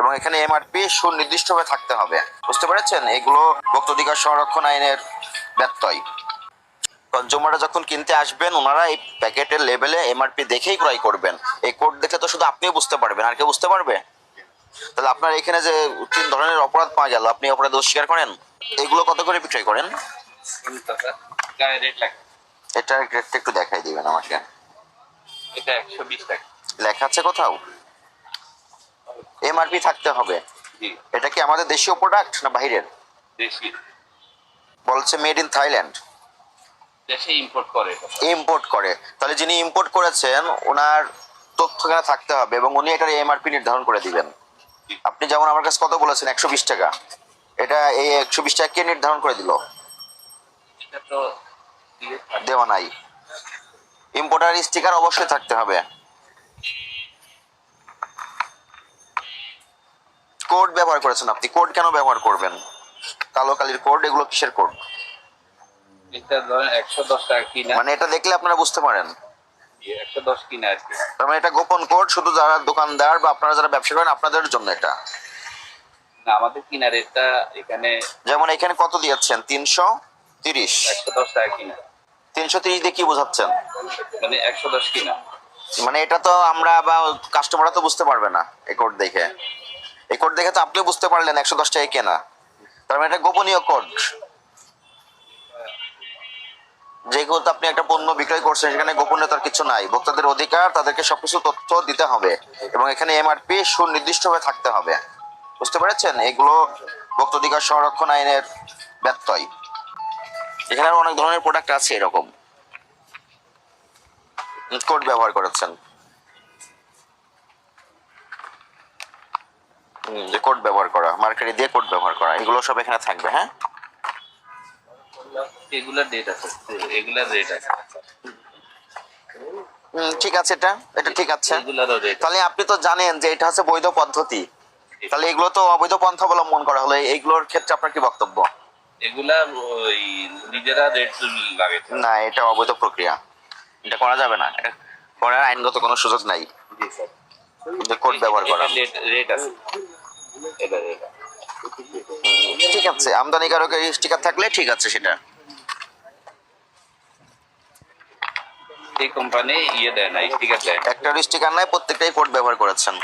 এবং এখানে এমআরপি সুনির্দিষ্টভাবে থাকতে হবে। বুঝতে পেরেছেন? এগুলো ভোক্তাধিকার সংরক্ষণ আইনের ব্যত্যয়। কনজিউমাররা যখন কিনতে আসবেন ওনারা এই প্যাকেটের লেবেলে এমআরপি দেখেই ক্রয় করবেন। এই কোড দেখে তো শুধু আপনিই বুঝতে পারবেন, আর কেউ বুঝতে পারবে? তাহলে আপনার এখানে যে 3 ধরনের অপরাধ পাওয়া গেল, আপনি অপরাধ অস্বীকার করেন? এগুলো কত করে বিক্রয় করেন? এটার রেটটা একটু দেখাই দিবেন আমাকে। এটা 120 টাকা লেখা আছে কোথাও? এমআরপি থাকতে হবে। জি। এটা কি আমাদের দেশীয় প্রোডাক্ট না বাইরের? দেশি, বলছে মেড ইন থাইল্যান্ড। দেশে ইম্পোর্ট করে। ইম্পোর্ট করে। তাহলে যিনি ইম্পোর্ট করেছেন ওনার তথ্য এখানে থাকতে হবে এবং উনি এটার এমআরপি নির্ধারণ করে দিবেন। আপনি যেমন আমার কাছে কত বলেছেন, 120 টাকা, এটা এই 120 টাকা কে নির্ধারণ করে দিল? এটা তো দেওয়া নাই। ইম্পোর্টার স্টিকার অবশ্যই থাকতে হবে। কোড ব্যবহার করেছেন আপনি, কোড কেন ব্যবহার করবেন? কালো কালির কোড, এগুলো কিসের কোড? এটা ধরেন 110 টাকা কিনা, মানে এটা দেখলে আপনারা বুঝতে পারেন 110 কিনা আর কি। তার মানে এটা গোপন কোড, শুধু যারা দোকানদার বা আপনারা যারা ব্যবসা করেন আপনাদের জন্য এটা। না, আমাদের কিনা রেটটা এখানে যেমন এখানে কত দিয়েছেন? 330। 110 টাকা কিনা, 330 দিয়ে কি বোঝাচ্ছেন? মানে 110 কিনা। মানে এটা তো আমরা বা কাস্টমাররা তো বুঝতে পারবে না এই কোড দেখে। এই কোড দেখে তো আপনিও বুঝতে পারলেন 110 টাকা কেনা, তার মানে এটা গোপনীয় কোড। যেহেতু আপনি একটা পণ্য বিক্রয় করছেন সেখানে গোপনীয়তার কিছু নাই। ভোক্তাদের অধিকার, তাদেরকে সবকিছু তথ্য দিতে হবে এবং এখানে এমআরপি সুনির্দিষ্টভাবে থাকতে হবে। বুঝতে পেরেছেন? এগুলো ভোক্তাধিকার সংরক্ষণ আইনের ব্যত্যয়। এখানে আরো অনেক ধরনের প্রোডাক্ট আছে এরকম কোড ব্যবহার করেছেন। যে কোড ব্যবহার করা, মার্কেটে দিয়ে কোড ব্যবহার করা, এগুলো সব এখানে থাকবে। হ্যাঁ, এগুলার রেট আছে, এগুলার রেট আছে। ঠিক আছে, এটা এটা ঠিক আছে। এগুলারও রেট। তাহলে আপনি তো জানেন যে এটা হচ্ছে বৈধ পদ্ধতি, তাহলে এগুলো তো অবৈধ পন্থা অবলম্বন করা হলো, এইগুলোর ক্ষেত্রে আপনার কি বক্তব্য? এগুলা ওই নিজেরা রেট লাগে না, এটা অবৈধ প্রক্রিয়া, এটা করা যাবে না, এটা করার আইনগত কোনো সুযোগ নাই। জি স্যার, যে কোড ব্যবহার করা। রেট আছে, এটা রেট। ঠিক আছে, আমদানিকারকের স্টিকার থাকলে ঠিক আছে সেটা। এই কোম্পানি দেয় না, স্টিকার দেয়। একটা স্টিকার নাই, প্রত্যেকটাই কোড ব্যবহার করেছেন।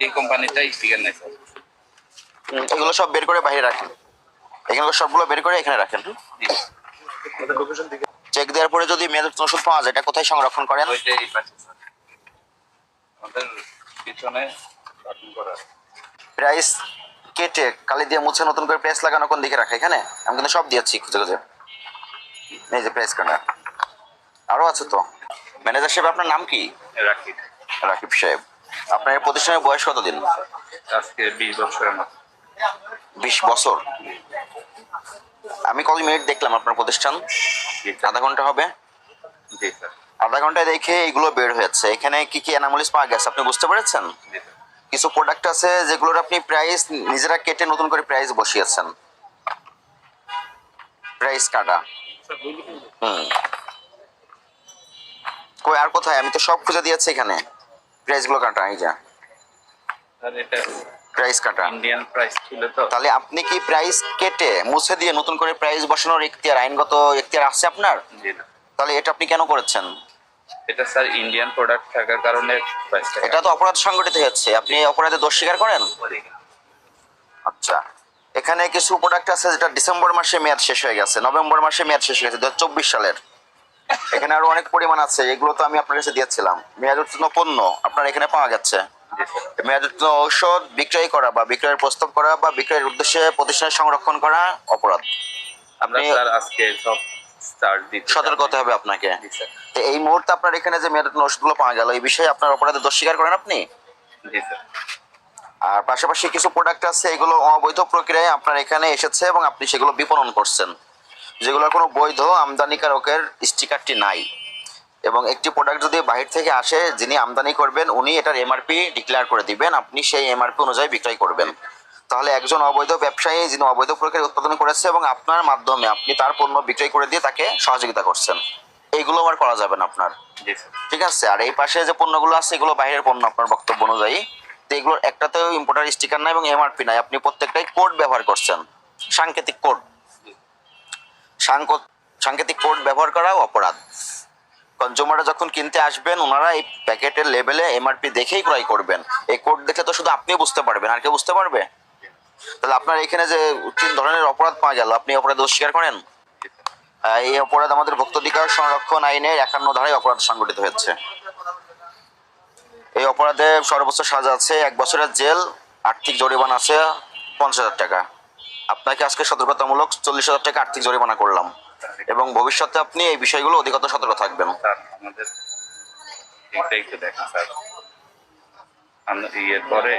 এই কোম্পানিটা স্টিকার নেই স্যার। এগুলো সব বের করে বাইরে রাখেন, এখানে সবগুলো বের করে এখানে রাখেন। চেক দেওয়ার পরে যদি মেয়াদ ওষুধ পাওয়া যায়, এটা কোথায় সংরক্ষণ করেন? ওইটাই পাচ্ছি স্যার, আমাদের পিছনে কার্টুন করা। প্রাইস কেটে কালি দিয়ে মুছে নতুন করে প্রেস লাগানো কোন দিকে রাখে? এখানে আমি কিন্তু সব দিয়েছি খুঁজে খুঁজে। এই যে প্রেস কাটা আরো আছে তো। ম্যানেজার সাহেব, আপনার নাম কি? রাকিব। রাকিব সাহেব। আপনার এই প্রতিষ্ঠানের বয়স কতদিন? আজকে 20 বছরের মতো। 20 বছর? আমি কত মিনিট দেখলাম আপনার প্রতিষ্ঠান? আধা ঘন্টা হবে। জি স্যার। আধা ঘন্টায় দেখে এগুলো বের হয়েছে। এখানে কি কি অ্যানামলিস পাওয়া গেছে আপনি বুঝতে পেরেছেন? কিছু প্রোডাক্ট আছে যেগুলোর আপনি প্রাইস নিজেরা কেটে নতুন করে প্রাইস বসিয়েছেন, প্রাইস কাটা। কই আর কোথায়? আমি তো সব খুঁজে দিয়েছি এখানে, প্রাইস গুলো কাটা। এই যা স্যার, এটা প্রাইস কাটা। ইন্ডিয়ান প্রাইস ছিল তো। তাহলে আপনি কি প্রাইস কেটে মুছে দিয়ে নতুন করে প্রাইস বসানোর এখতিয়ার, আইনগত এখতিয়ার আছে আপনার? জি না, তাহলে এটা আপনি কেন করেছেন? এটা স্যার ইন্ডিয়ান প্রোডাক্ট থাকার কারণে প্রাইসটা। এটা তো অপরাধ সংগঠিত হচ্ছে, আপনি অপরাধে দোষ স্বীকার করেন। আচ্ছা, এখানে কিছু প্রোডাক্ট আছে যেটা ডিসেম্বর মাসে মেয়াদ শেষ হয়ে গেছে, নভেম্বর মাসে মেয়াদ শেষ হয়ে গেছে 2024 সালের। এখানে আরো অনেক পরিমাণ আছে, এগুলো তো আমি আপনার কাছে দিয়েছিলাম। মেয়াদ উত্তীর্ণ পণ্য আপনার এখানে পাওয়া গেছে। মেয়াদ উত্তীর্ণ ঔষধ বিক্রয় করা বা বিক্রয়ের প্রস্তাব করা বা বিক্রয়ের উদ্দেশ্যে প্রতিষ্ঠানে সংরক্ষণ করা অপরাধ। আমরা আপনি স্যার আজকে সব স্টার্ট দিতে সতর্ক হতে হবে আপনাকে। জি স্যার। তো এই মুহূর্তে আপনার এখানে যে মেয়াদ উত্তীর্ণ ওষুধগুলো পাওয়া গেল, এই বিষয়ে আপনার অপরাধে দোষ স্বীকার করেন আপনি? জি স্যার। আর পাশাপাশি কিছু প্রোডাক্ট আছে এগুলো অবৈধ প্রক্রিয়ায় আপনার এখানে এসেছে এবং আপনি সেগুলো বিপণন করছেন, যেগুলোর কোনো বৈধ আমদানিকারকের স্টিকারটি নাই। এবং একটি প্রোডাক্ট যদি বাহির থেকে আসে, যিনি আমদানি করবেন উনি এটার এমআরপি ডিক্লেয়ার করে দিবেন, আপনি সেই এমআরপি অনুযায়ী বিক্রয় করবেন। তাহলে একজন অবৈধ ব্যবসায়ী যিনি অবৈধ প্রক্রিয়ায় উৎপাদন করেছে এবং আপনার মাধ্যমে আপনি তার পণ্য বিক্রয় করে দিয়ে তাকে সহযোগিতা করছেন, এইগুলো আর করা যাবে না আপনার। জি স্যার। ঠিক আছে? আর এই পাশে যে পণ্যগুলো আছে এগুলো বাইরের পণ্য আপনার বক্তব্য অনুযায়ী, তো এগুলোর একটাতেও ইম্পোর্টার স্টিকার নাই এবং এমআরপি নাই, আপনি প্রত্যেকটাই কোড ব্যবহার করছেন, সাংকেতিক কোড। সাংকেতিক কোড ব্যবহার করাও অপরাধ। কনজিউমাররা যখন কিনতে আসবেন ওনারা এই প্যাকেটের লেবেলে এমআরপি দেখেই ক্রয় করবেন। এই কোড দেখে তো শুধু আপনি বুঝতে পারবেন, আর কেউ বুঝতে পারবে? তাহলে আপনার এখানে যে 3 ধরনের অপরাধ পাওয়া গেল, আপনি অপরাধ অস্বীকার করেন? এই অপরাধ আমাদের ভোক্তাধিকার সংরক্ষণ আইনের 51 ধারায় অপরাধ সংগঠিত হয়েছে। এই অপরাধে সর্বোচ্চ সাজা আছে 1 বছরের জেল, আর্থিক জরিমানা আছে 50,000 টাকা। আপনাকে আজকে সতর্কতামূলক 40,000 টাকা আর্থিক জরিমানা করলাম, এবং ভবিষ্যতে আপনি এই বিষয়গুলো অধিকতর সতর্ক থাকবেন। স্যার আমাদের এইটা একটু দেখেন স্যার, আমরা ইয়ের পরে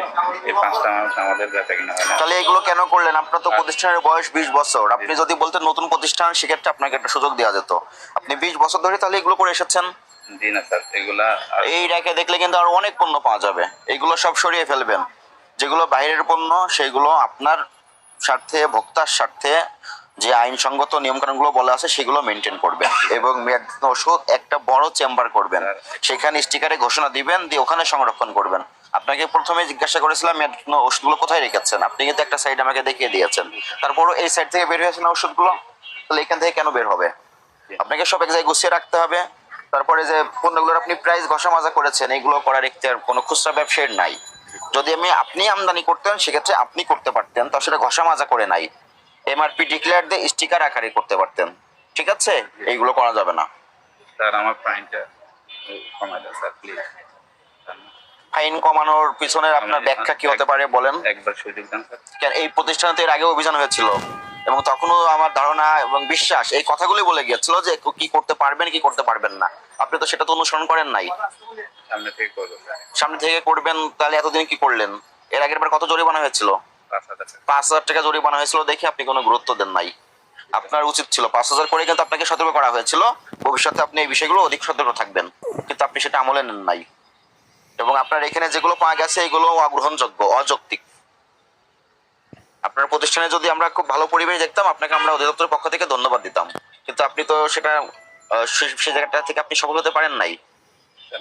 এই 5টা মাস আমাদের বেচা কিনা হয় না। তাহলে এগুলো কেন করলেন? আপনার তো প্রতিষ্ঠানের বয়স 20 বছর। আপনি যদি বলতেন নতুন প্রতিষ্ঠান, সেক্ষেত্রে আপনাকে একটা সুযোগ দেওয়া যেত। আপনি 20 বছর ধরে তাহলে এগুলো করে এসেছেন। জি না স্যার, এগুলা এই রেখে দেখলে কিন্তু আরো অনেক পণ্য পাওয়া যাবে, এগুলো সব সরিয়ে ফেলবেন। যেগুলো বাইরের পণ্য সেগুলো আপনার স্বার্থে, ভোক্তার স্বার্থে যে আইনসঙ্গত নিয়মকানুনগুলো বলা আছে সেগুলো মেনটেন করবেন, এবং মেয়াদোত্তীর্ণ ওষুধ একটা বড় চেম্বার করবেন, সেখানে স্টিকারে ঘোষণা দিবেন, দিয়ে ওখানে সংরক্ষণ করবেন। আপনাকে প্রথমে জিজ্ঞাসা করেছিলাম মেয়াদোত্তীর্ণ ওষুধগুলো কোথায় রেখেছেন, আপনি কিন্তু একটা সাইড আমাকে দেখিয়ে দিয়েছেন। তারপরও এই সাইড থেকে বের হয়েছে না ওষুধগুলো, তাহলে এখান থেকে কেন বের হবে? আপনাকে সব এক জায়গায় গুছিয়ে রাখতে হবে। তারপরে যে পণ্যগুলোর আপনি প্রাইস ঘষা মাজা করেছেন, এগুলো করার এখতিয়ার কোনো খুচরা ব্যবসায়ীর নাই। যদি আপনি আমদানি করতেন সেক্ষেত্রে আপনি করতে পারতেন, তো সেটা ঘষা মাজা করে নাই, এমআরপি ডিক্লেয়ার দিয়ে স্টিকার আকারে করতে পারতেন। ঠিক আছে, এইগুলো করা যাবে না। স্যার আমার ফাইনটা কমাই দেন স্যার প্লিজ। ফাইন কমানোর পিছনে আপনার ব্যাখ্যা কি হতে পারে বলেন? একবার সুযোগ দেন স্যার। কেন এই প্রতিষ্ঠানে তো এর আগে অভিযান হয়েছিল, এবং তখনও আমার ধারণা এবং বিশ্বাস এই কথাগুলি বলে গিয়েছিল যে কি করতে পারবেন কি করতে পারবেন না। আপনি তো সেটা তো অনুসরণ করেন নাই। সামনে থেকে করবো স্যার। সামনে থেকে করবেন, তাহলে এতদিন কি করলেন? এর আগের বার কত জরিমানা হয়েছিল? 5,000 টাকা। 5,000 টাকা জরিমানা হয়েছিল দেখে আপনি কোনো গুরুত্ব দেন নাই। আপনার উচিত ছিল 5,000 করে, কিন্তু আপনাকে সতর্ক করা হয়েছিল ভবিষ্যতে আপনি এই বিষয়গুলো অধিক সতর্ক থাকবেন, কিন্তু আপনি সেটা আমলে নেন নাই। এবং আপনার এখানে যেগুলো পাওয়া গেছে এগুলো অগ্রহণযোগ্য, অযৌক্তিক। আপনার প্রতিষ্ঠানে যদি আমরা খুব ভালো পরিবেশ দেখতাম, আপনাকে আমরা অধিদপ্তরের পক্ষ থেকে ধন্যবাদ দিতাম, কিন্তু আপনি তো সেটা সেই জায়গাটা থেকে আপনি সফল হতে পারেন নাই।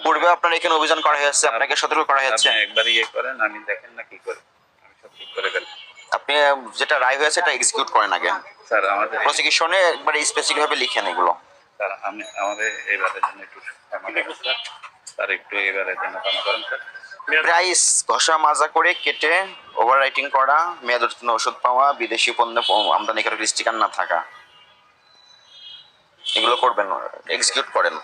পূর্বে আপনার এখানে অভিযান করা হয়েছে, আপনাকে সতর্ক করা হয়েছে। আপনি একবার ইয়ে করেন, আমি দেখেন না কি করে, আমি সব ঠিক করে ফেলি। আপনি যেটা রায় হয়েছে এটা এক্সিকিউট করেন আগে। স্যার আমাদের প্রসিকিউশনে একবার স্পেসিফিক ভাবে লিখেন এগুলো। স্যার আমাদের এবারের জন্য একটু ক্ষমা করুন স্যার। স্যার একটু এবারের জন্য ক্ষমা করেন স্যার। প্রাইস ঘষা মাজা করে কেটে ওভার রাইটিং করা, মেয়াদোত্তীর্ণ ওষুধ পাওয়া, বিদেশি পণ্য আমদানিকারক স্টিকার না থাকা, এগুলো করবেন, এক্সিকিউট করেন।